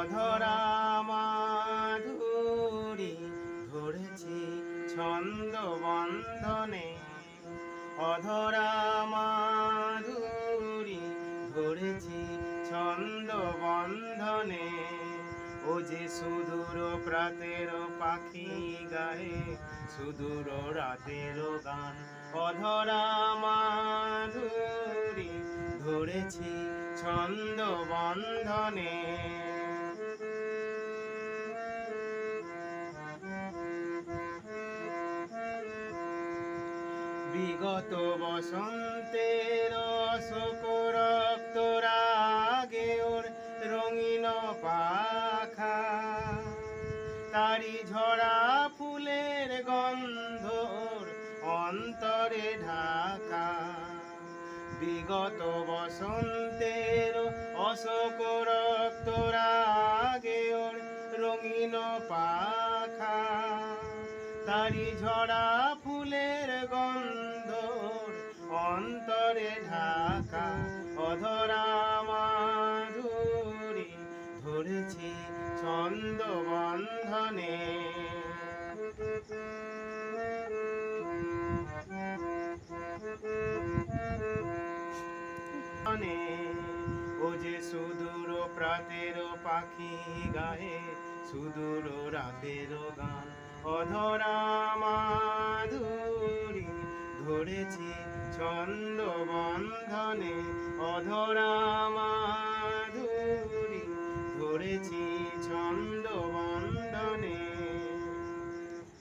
অধরা মাধুরী ধরেছি ছন্দ বন্ধনে, অধরা মাধুরী ধরেছি ছন্দ বন্ধনে। ও যে সুদূর প্রাতের পাখি গায়ে সুদূর রাতের গান, অধরা মাধুরী ধরেছি ছন্দ বন্ধনে। বিগত বসন্তের অশোক রক্ত রাগে ওর রঙিন পাখা, তারি ঝরা ফুলের গন্ধ ওর অন্তরে ঢাকা। বিগত বসন্তের অশোক রক্ত রাগে ওর রঙিন পাখা, তারি ঝরা ফুলের গন্ধ অন্তরে ঢাকা। অধরা মাধুরী ধরেছি ছন্দ বন্ধনে, ও যে সুদূর প্রাতের পাখি গায়ে সুদূর রাতের গান, অধরা